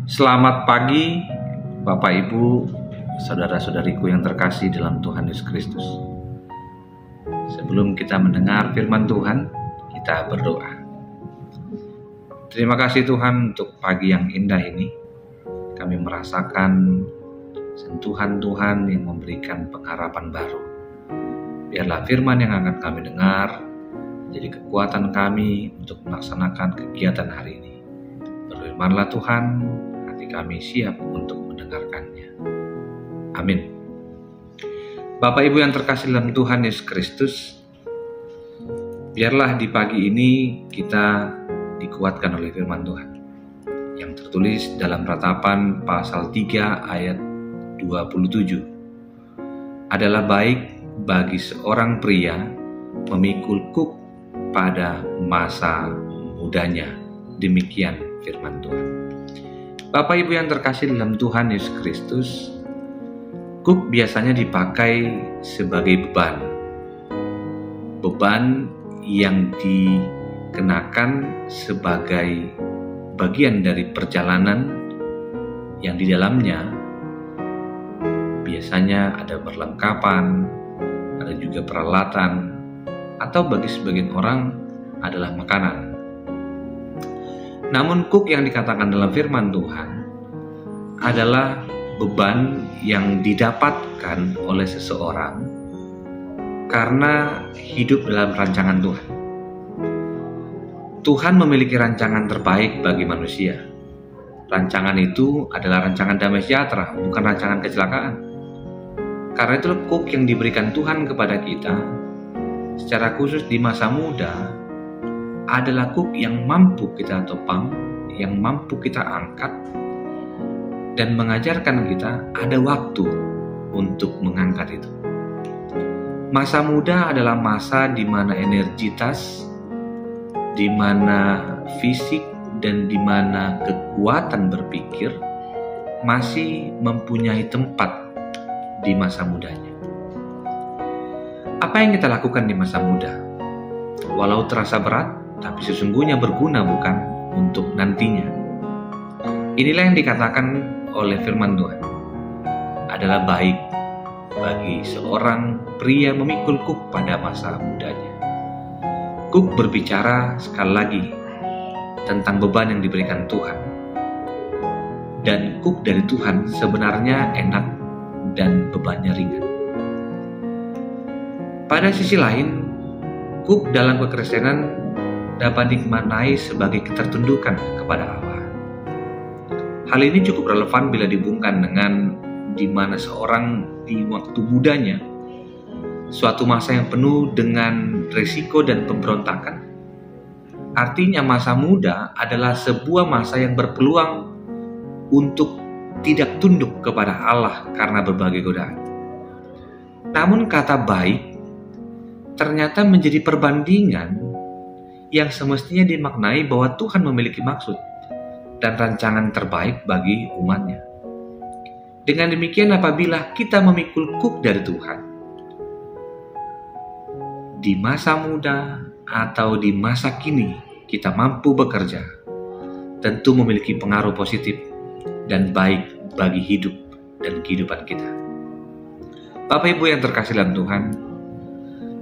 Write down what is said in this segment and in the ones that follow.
Selamat pagi, Bapak Ibu, saudara-saudariku yang terkasih dalam Tuhan Yesus Kristus. Sebelum kita mendengar firman Tuhan, kita berdoa. Terima kasih Tuhan untuk pagi yang indah ini. Kami merasakan sentuhan Tuhan yang memberikan pengharapan baru. Biarlah firman yang akan kami dengar menjadi kekuatan kami untuk melaksanakan kegiatan hari ini. Berfirmanlah Tuhan, hati kami siap untuk mendengarkannya. Amin. Bapak Ibu yang terkasih dalam Tuhan Yesus Kristus, biarlah di pagi ini kita dikuatkan oleh firman Tuhan yang tertulis dalam Ratapan pasal 3 ayat 27. Adalah baik bagi seorang pria memikul kuk pada masa mudanya. Demikian firman Tuhan. Bapak Ibu yang terkasih dalam Tuhan Yesus Kristus, kuk biasanya dipakai sebagai beban. Beban yang dikenakan sebagai bagian dari perjalanan yang di dalamnya biasanya ada perlengkapan, ada juga peralatan, atau bagi sebagian orang adalah makanan. Namun kuk yang dikatakan dalam firman Tuhan adalah beban yang didapatkan oleh seseorang karena hidup dalam rancangan Tuhan. Tuhan memiliki rancangan terbaik bagi manusia. Rancangan itu adalah rancangan damai sejahtera, bukan rancangan kecelakaan. Karena itu kuk yang diberikan Tuhan kepada kita secara khusus di masa muda adalah kuk yang mampu kita topang, yang mampu kita angkat, dan mengajarkan kita ada waktu untuk mengangkat itu. Masa muda adalah masa di mana energitas, di mana fisik, dan di mana kekuatan berpikir masih mempunyai tempat di masa mudanya. Apa yang kita lakukan di masa muda? Walau terasa berat, tapi sesungguhnya berguna bukan untuk nantinya. Inilah yang dikatakan oleh firman Tuhan. Adalah baik bagi seorang pria memikul kuk pada masa mudanya. Kuk berbicara sekali lagi tentang beban yang diberikan Tuhan. Dan kuk dari Tuhan sebenarnya enak dan bebannya ringan. Pada sisi lain, kuk dalam kekristenan dapat dimaknai sebagai ketertundukan kepada Allah. Hal ini cukup relevan bila dihubungkan dengan di mana seorang di waktu mudanya, suatu masa yang penuh dengan risiko dan pemberontakan. Artinya masa muda adalah sebuah masa yang berpeluang untuk tidak tunduk kepada Allah karena berbagai godaan. Namun kata baik ternyata menjadi perbandingan yang semestinya dimaknai bahwa Tuhan memiliki maksud dan rancangan terbaik bagi umatnya. Dengan demikian, apabila kita memikul kuk dari Tuhan di masa muda atau di masa kini, kita mampu bekerja, tentu memiliki pengaruh positif dan baik bagi hidup dan kehidupan kita. Bapak Ibu yang terkasih dalam Tuhan,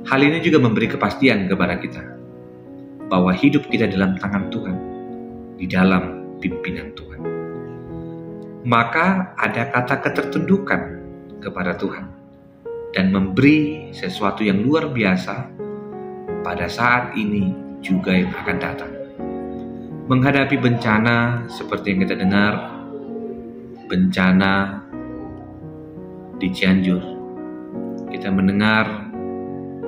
hal ini juga memberi kepastian kepada kita bahwa hidup kita dalam tangan Tuhan, di dalam pimpinan Tuhan. Maka ada kata ketertundukan kepada Tuhan dan memberi sesuatu yang luar biasa pada saat ini juga yang akan datang. Menghadapi bencana seperti yang kita dengar, bencana di Cianjur, kita mendengar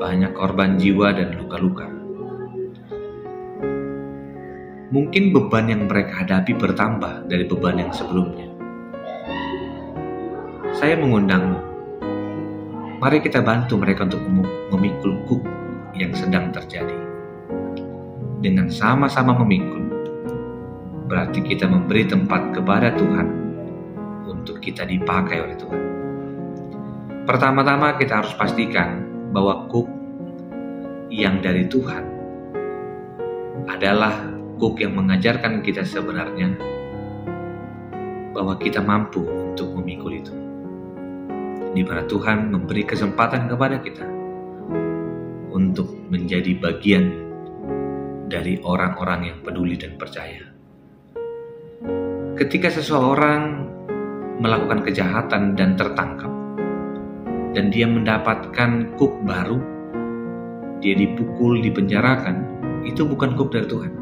banyak korban jiwa dan luka-luka. Mungkin beban yang mereka hadapi bertambah dari beban yang sebelumnya. Saya mengundang, mari kita bantu mereka untuk memikul kuk yang sedang terjadi. Dengan sama-sama memikul, berarti kita memberi tempat kepada Tuhan untuk kita dipakai oleh Tuhan. Pertama-tama kita harus pastikan bahwa kuk yang dari Tuhan adalah kuk yang mengajarkan kita sebenarnya bahwa kita mampu untuk memikul itu. Di mana Tuhan memberi kesempatan kepada kita untuk menjadi bagian dari orang-orang yang peduli dan percaya. Ketika seseorang melakukan kejahatan dan tertangkap, dan dia mendapatkan kuk baru, dia dipukul, dipenjarakan, itu bukan kuk dari Tuhan.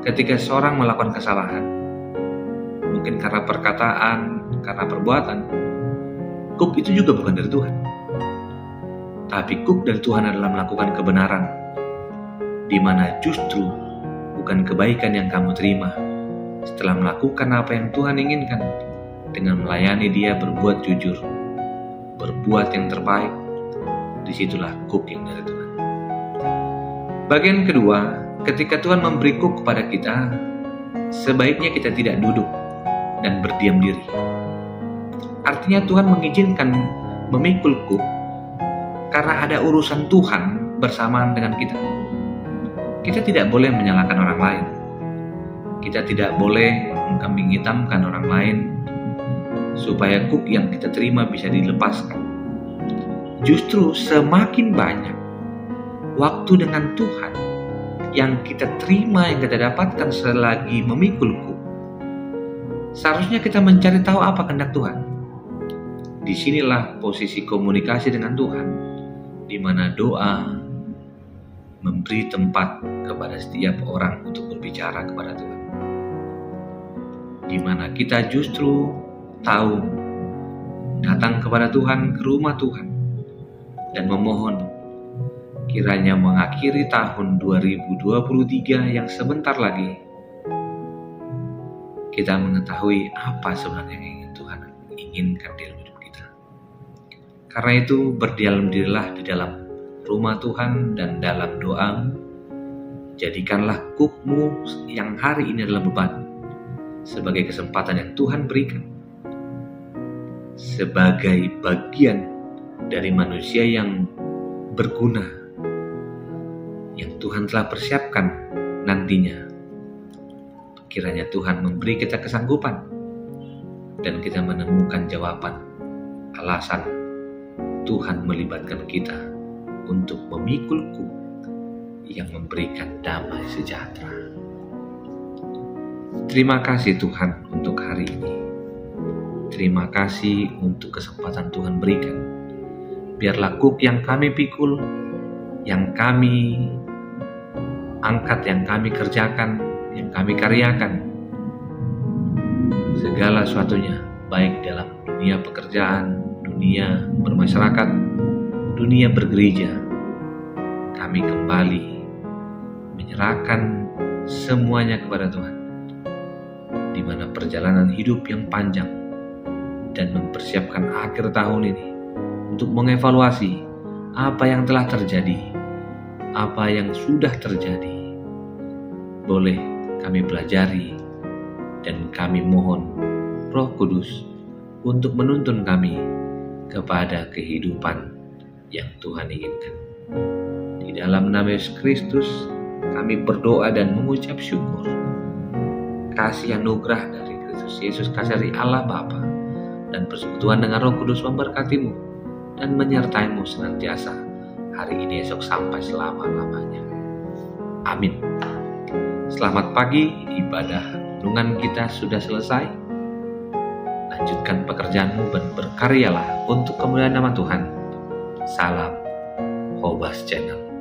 Ketika seorang melakukan kesalahan, mungkin karena perkataan, karena perbuatan, kuk itu juga bukan dari Tuhan. Tapi kuk dari Tuhan adalah melakukan kebenaran, di mana justru bukan kebaikan yang kamu terima setelah melakukan apa yang Tuhan inginkan, dengan melayani Dia, berbuat jujur, berbuat yang terbaik. Disitulah kuk yang dari Tuhan. Bagian kedua, ketika Tuhan memberi kuk kepada kita, sebaiknya kita tidak duduk dan berdiam diri. Artinya Tuhan mengizinkan memikul kuk karena ada urusan Tuhan bersamaan dengan kita. Kita tidak boleh menyalahkan orang lain. Kita tidak boleh mengkambing hitamkan orang lain supaya kuk yang kita terima bisa dilepaskan. Justru semakin banyak waktu dengan Tuhan yang kita terima, yang kita dapatkan selagi memikul kuk, seharusnya kita mencari tahu apa kehendak Tuhan. Disinilah posisi komunikasi dengan Tuhan, di mana doa memberi tempat kepada setiap orang untuk berbicara kepada Tuhan. Di mana kita justru tahu datang kepada Tuhan, ke rumah Tuhan, dan memohon kiranya mengakhiri tahun 2023 yang sebentar lagi, kita mengetahui apa sebenarnya yang ingin Tuhan inginkan di dalam hidup kita. Karena itu berdiam dirilah di dalam rumah Tuhan dan dalam doa. Jadikanlah kukmu yang hari ini adalah beban sebagai kesempatan yang Tuhan berikan, sebagai bagian dari manusia yang berguna, yang Tuhan telah persiapkan nantinya. Kiranya Tuhan memberi kita kesanggupan dan kita menemukan jawaban, alasan Tuhan melibatkan kita untuk memikul kuk yang memberikan damai sejahtera. Terima kasih Tuhan untuk hari ini. Terima kasih untuk kesempatan Tuhan berikan. Biarlah kuk yang kami pikul, yang kami angkat, yang kami kerjakan, yang kami karyakan, segala sesuatunya, baik dalam dunia pekerjaan, dunia bermasyarakat, dunia bergereja, kami kembali menyerahkan semuanya kepada Tuhan, di mana perjalanan hidup yang panjang dan mempersiapkan akhir tahun ini untuk mengevaluasi apa yang telah terjadi, apa yang sudah terjadi. Boleh kami pelajari dan kami mohon Roh Kudus untuk menuntun kami kepada kehidupan yang Tuhan inginkan. Di dalam nama Yesus Kristus kami berdoa dan mengucap syukur. Kasih anugerah dari Kristus Yesus, kasih dari Allah Bapa, dan persekutuan dengan Roh Kudus memberkatimu dan menyertaimu senantiasa hari ini, esok, sampai selama-lamanya. Amin. Selamat pagi, ibadah renungan kita sudah selesai. Lanjutkan pekerjaanmu dan berkaryalah untuk kemuliaan nama Tuhan. Salam Hobas Channel.